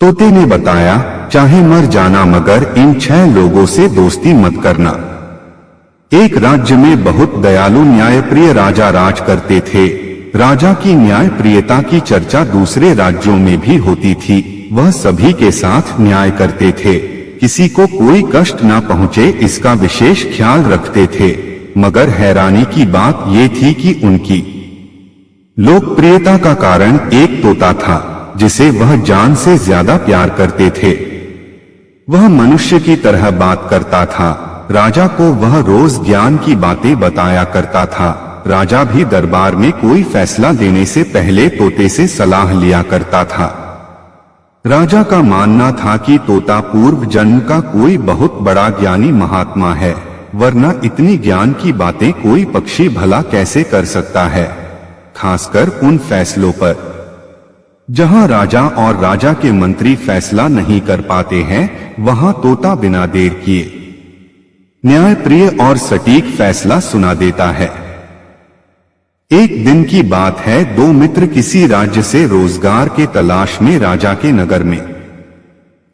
तोते ने बताया, चाहे मर जाना मगर इन 6 लोगों से दोस्ती मत करना। एक राज्य में बहुत दयालु न्यायप्रिय राजा राज करते थे। राजा की न्यायप्रियता की चर्चा दूसरे राज्यों में भी होती थी। वह सभी के साथ न्याय करते थे, किसी को कोई कष्ट न पहुंचे इसका विशेष ख्याल रखते थे। मगर हैरानी की बात ये थी कि उनकी लोकप्रियता का कारण एक तोता था जिसे वह जान से ज्यादा प्यार करते थे। वह मनुष्य की तरह बात करता था। राजा को वह रोज ज्ञान की बातें बताया करता था। राजा भी दरबार में कोई फैसला देने से पहले तोते से सलाह लिया करता था। राजा का मानना था कि तोता पूर्व जन्म का कोई बहुत बड़ा ज्ञानी महात्मा है, वरना इतनी ज्ञान की बातें कोई पक्षी भला कैसे कर सकता है, खासकर उन फैसलों पर जहां राजा और राजा के मंत्री फैसला नहीं कर पाते हैं। वहां तोता बिना देर किए न्यायप्रिय और सटीक फैसला सुना देता है। एक दिन की बात है, 2 मित्र किसी राज्य से रोजगार के तलाश में राजा के नगर में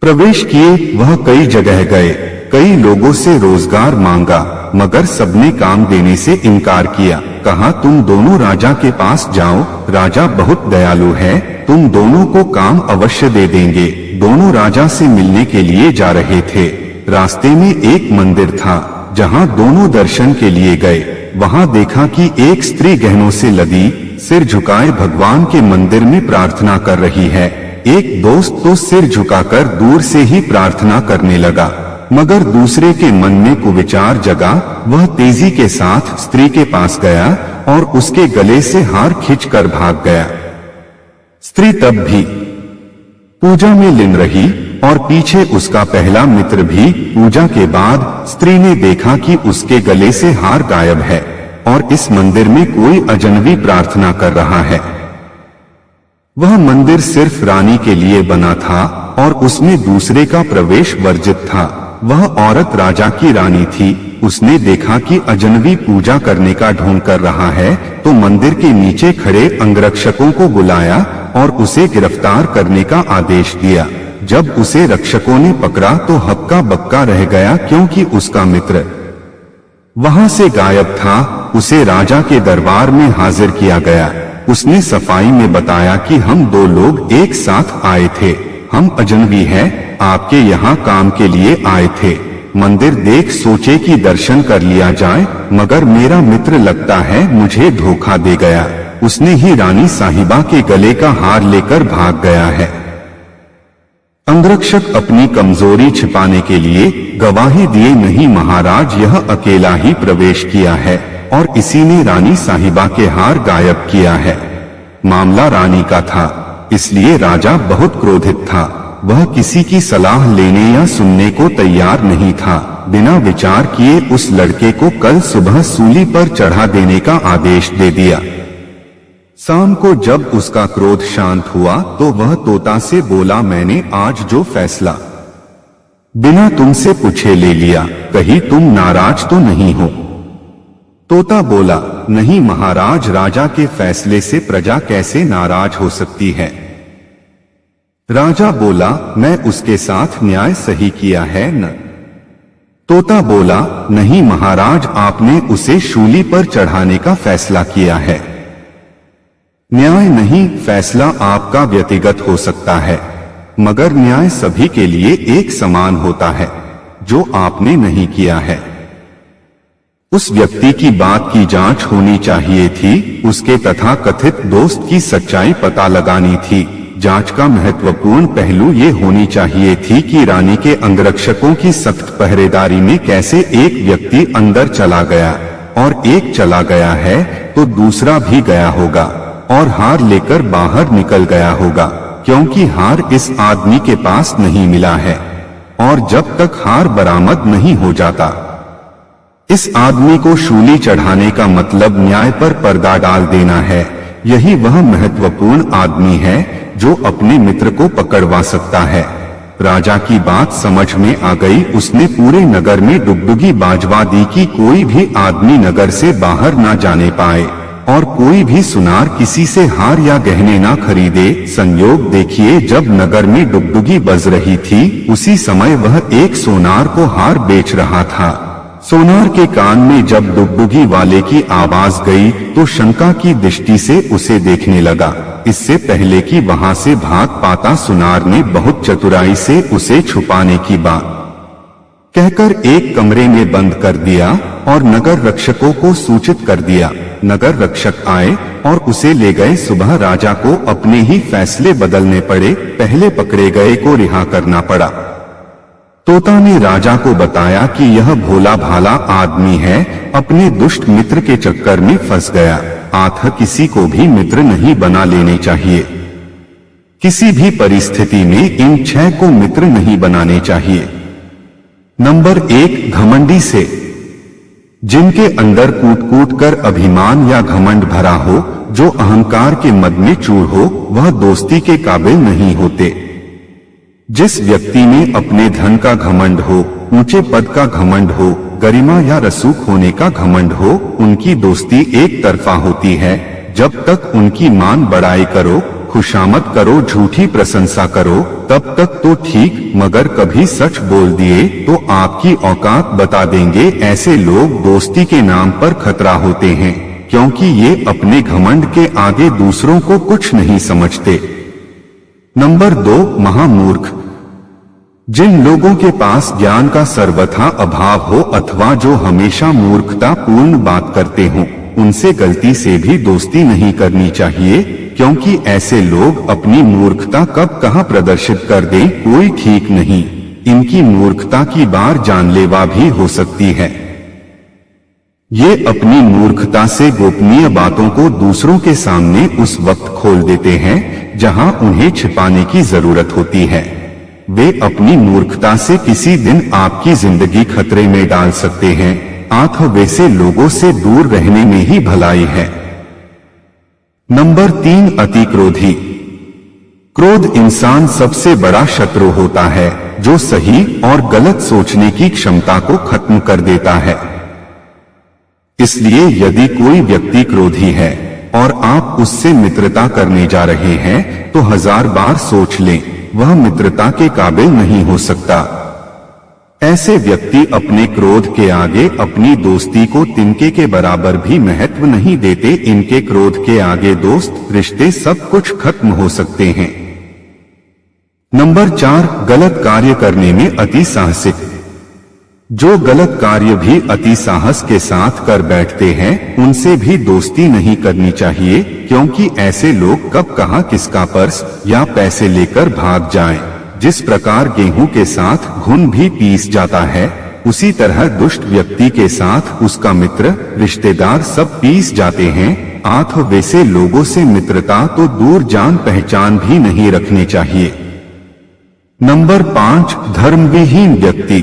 प्रवेश किए। वह कई जगह गए, कई लोगों से रोजगार मांगा, मगर सबने काम देने से इनकार किया। कहा, तुम दोनों राजा के पास जाओ, राजा बहुत दयालु है, तुम दोनों को काम अवश्य दे देंगे। दोनों राजा से मिलने के लिए जा रहे थे। रास्ते में एक मंदिर था जहां दोनों दर्शन के लिए गए। वहां देखा कि एक स्त्री गहनों से लदी सिर झुकाए भगवान के मंदिर में प्रार्थना कर रही है। एक दोस्त तो सिर झुकाकर दूर से ही प्रार्थना करने लगा, मगर दूसरे के मन में कुविचार जगा। वह तेजी के साथ स्त्री के पास गया और उसके गले से हार खींचकर भाग गया। स्त्री तब भी पूजा में लीन रही और पीछे उसका पहला मित्र भी। पूजा के बाद स्त्री ने देखा कि उसके गले से हार गायब है और इस मंदिर में कोई अजनबी प्रार्थना कर रहा है। वह मंदिर सिर्फ रानी के लिए बना था और उसमें दूसरे का प्रवेश वर्जित था। वह औरत राजा की रानी थी। उसने देखा कि अजनबी पूजा करने का ढोंग कर रहा है, तो मंदिर के नीचे खड़े अंगरक्षकों को बुलाया और उसे गिरफ्तार करने का आदेश दिया। जब उसे रक्षकों ने पकड़ा तो हक्का बक्का रह गया, क्योंकि उसका मित्र वहां से गायब था। उसे राजा के दरबार में हाजिर किया गया। उसने सफाई में बताया कि हम 2 लोग एक साथ आए थे, हम अजनबी हैं, आपके यहाँ काम के लिए आए थे। मंदिर देख सोचे कि दर्शन कर लिया जाए, मगर मेरा मित्र लगता है मुझे धोखा दे गया। उसने ही रानी साहिबा के गले का हार लेकर भाग गया है। अंगरक्षक अपनी कमजोरी छिपाने के लिए गवाही दिए, नहीं महाराज, यह अकेला ही प्रवेश किया है और इसी ने रानी साहिबा के हार गायब किया है। मामला रानी का था, इसलिए राजा बहुत क्रोधित था। वह किसी की सलाह लेने या सुनने को तैयार नहीं था। बिना विचार किए उस लड़के को कल सुबह सूली पर चढ़ा देने का आदेश दे दिया। शाम को जब उसका क्रोध शांत हुआ तो वह तोता से बोला, मैंने आज जो फैसला बिना तुमसे पूछे ले लिया, कहीं तुम नाराज तो नहीं हो? तोता बोला, नहीं महाराज, राजा के फैसले से प्रजा कैसे नाराज हो सकती है? राजा बोला, मैं उसके साथ न्याय सही किया है न? तोता बोला, नहीं महाराज, आपने उसे शूली पर चढ़ाने का फैसला किया है। न्याय नहीं, फैसला आपका व्यक्तिगत हो सकता है, मगर न्याय सभी के लिए एक समान होता है, जो आपने नहीं किया है। उस व्यक्ति की बात की जांच होनी चाहिए थी, उसके तथाकथित दोस्त की सच्चाई पता लगानी थी। जांच का महत्वपूर्ण पहलू ये होनी चाहिए थी कि रानी के अंगरक्षकों की सख्त पहरेदारी में कैसे एक व्यक्ति अंदर चला गया, और एक चला गया है तो दूसरा भी गया होगा और हार लेकर बाहर निकल गया होगा, क्योंकि हार इस आदमी के पास नहीं मिला है और जब तक हार बरामद नहीं हो जाता, इस आदमी को शूली चढ़ाने का मतलब न्याय पर पर्दा डाल देना है। यही वह महत्वपूर्ण आदमी है जो अपने मित्र को पकड़वा सकता है। राजा की बात समझ में आ गई। उसने पूरे नगर में डुगडुगी बाजवा दी कि कोई भी आदमी नगर से बाहर ना जाने पाए। और कोई भी सुनार किसी से हार या गहने ना खरीदे। संयोग देखिए, जब नगर में डुगडुगी बज रही थी उसी समय वह एक सोनार को हार बेच रहा था। सोनार के कान में जब डुगडुगी वाले की आवाज गई तो शंका की दृष्टि से उसे देखने लगा। इससे पहले कि वहां से भाग पाता, सुनार ने बहुत चतुराई से उसे छुपाने की बात कहकर एक कमरे में बंद कर दिया और नगर रक्षकों को सूचित कर दिया। नगर रक्षक आए और उसे ले गए। सुबह राजा को अपने ही फैसले बदलने पड़े। पहले पकड़े गए को रिहा करना पड़ा। तोता ने राजा को बताया कि यह भोला भाला आदमी है, अपने दुष्ट मित्र के चक्कर में फंस गया। अतः किसी को भी मित्र नहीं बना लेने चाहिए। किसी भी परिस्थिति में इन 6 को मित्र नहीं बनाने चाहिए। नंबर 1, घमंडी से। जिनके अंदर कूट कूट कर अभिमान या घमंड भरा हो, जो अहंकार के मद में चूर हो, वह दोस्ती के काबिल नहीं होते। जिस व्यक्ति में अपने धन का घमंड हो, ऊंचे पद का घमंड हो, गरिमा या रसूख होने का घमंड हो, उनकी दोस्ती एक तरफा होती है। जब तक उनकी मान बढ़ाई करो, खुशामद करो, झूठी प्रशंसा करो, तब तक तो ठीक, मगर कभी सच बोल दिए तो आपकी औकात बता देंगे। ऐसे लोग दोस्ती के नाम पर खतरा होते हैं, क्योंकि ये अपने घमंड के आगे दूसरों को कुछ नहीं समझते। नंबर 2, महामूर्ख। जिन लोगों के पास ज्ञान का सर्वथा अभाव हो अथवा जो हमेशा मूर्खता पूर्ण बात करते हों, उनसे गलती से भी दोस्ती नहीं करनी चाहिए, क्योंकि ऐसे लोग अपनी मूर्खता कब कहां प्रदर्शित कर दें कोई ठीक नहीं। इनकी मूर्खता की बार जानलेवा भी हो सकती है। ये अपनी मूर्खता से गोपनीय बातों को दूसरों के सामने उस वक्त खोल देते हैं जहां उन्हें छिपाने की जरूरत होती है। वे अपनी मूर्खता से किसी दिन आपकी जिंदगी खतरे में डाल सकते हैं। अतः वैसे लोगों से दूर रहने में ही भलाई है। नंबर 3, अति क्रोधी। क्रोध इंसान सबसे बड़ा शत्रु होता है, जो सही और गलत सोचने की क्षमता को खत्म कर देता है। इसलिए यदि कोई व्यक्ति क्रोधी है और आप उससे मित्रता करने जा रहे हैं तो 1000 बार सोच लें, वह मित्रता के काबिल नहीं हो सकता। ऐसे व्यक्ति अपने क्रोध के आगे अपनी दोस्ती को तिनके के बराबर भी महत्व नहीं देते। इनके क्रोध के आगे दोस्त, रिश्ते, सब कुछ खत्म हो सकते हैं। नंबर 4, गलत कार्य करने में अति साहसिक। जो गलत कार्य भी अति साहस के साथ कर बैठते हैं, उनसे भी दोस्ती नहीं करनी चाहिए, क्योंकि ऐसे लोग कब कहां किसका पर्स या पैसे लेकर भाग जाएं। जिस प्रकार गेहूं के साथ घुन भी पीस जाता है, उसी तरह दुष्ट व्यक्ति के साथ उसका मित्र, रिश्तेदार सब पीस जाते हैं। अतः वैसे लोगों से मित्रता तो दूर, जान पहचान भी नहीं रखनी चाहिए। नंबर 5, धर्मविहीन व्यक्ति।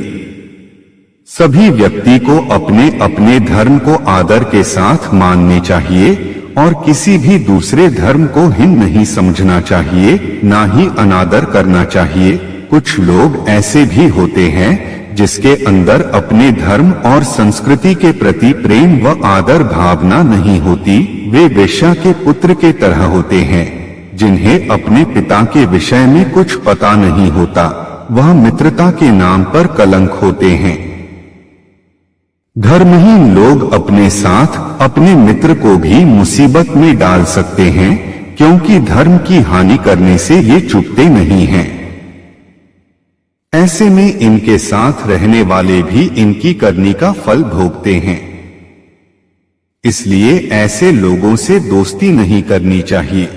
सभी व्यक्ति को अपने अपने धर्म को आदर के साथ मानने चाहिए और किसी भी दूसरे धर्म को हीन नहीं समझना चाहिए, ना ही अनादर करना चाहिए। कुछ लोग ऐसे भी होते हैं जिसके अंदर अपने धर्म और संस्कृति के प्रति प्रेम व आदर भावना नहीं होती। वे वेश्या के पुत्र के तरह होते हैं, जिन्हें अपने पिता के विषय में कुछ पता नहीं होता। वह मित्रता के नाम पर कलंक होते हैं। धर्महीन लोग अपने साथ अपने मित्र को भी मुसीबत में डाल सकते हैं, क्योंकि धर्म की हानि करने से ये चूकते नहीं हैं। ऐसे में इनके साथ रहने वाले भी इनकी करनी का फल भोगते हैं। इसलिए ऐसे लोगों से दोस्ती नहीं करनी चाहिए।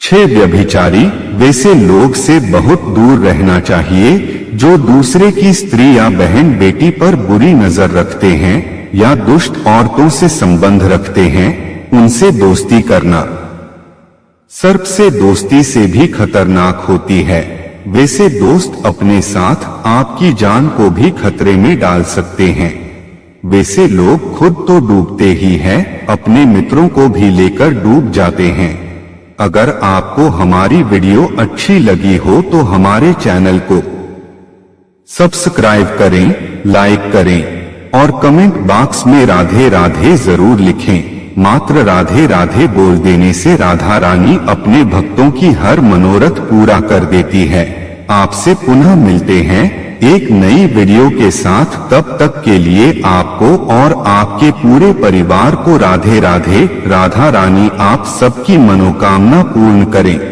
6, व्यभिचारी। वैसे लोग से बहुत दूर रहना चाहिए जो दूसरे की स्त्री या बहन बेटी पर बुरी नजर रखते हैं या दुष्ट औरतों से संबंध रखते हैं। उनसे दोस्ती करना सर्प से दोस्ती से भी खतरनाक होती है। वैसे दोस्त अपने साथ आपकी जान को भी खतरे में डाल सकते हैं। वैसे लोग खुद तो डूबते ही हैं, अपने मित्रों को भी लेकर डूब जाते हैं। अगर आपको हमारी वीडियो अच्छी लगी हो तो हमारे चैनल को सब्सक्राइब करें, लाइक करें और कमेंट बॉक्स में राधे राधे जरूर लिखें। मात्र राधे राधे बोल देने से राधा रानी अपने भक्तों की हर मनोरथ पूरा कर देती है। आपसे पुनः मिलते हैं एक नई वीडियो के साथ। तब तक के लिए आपको और आपके पूरे परिवार को राधे राधे। राधा रानी आप सबकी मनोकामना पूर्ण करें।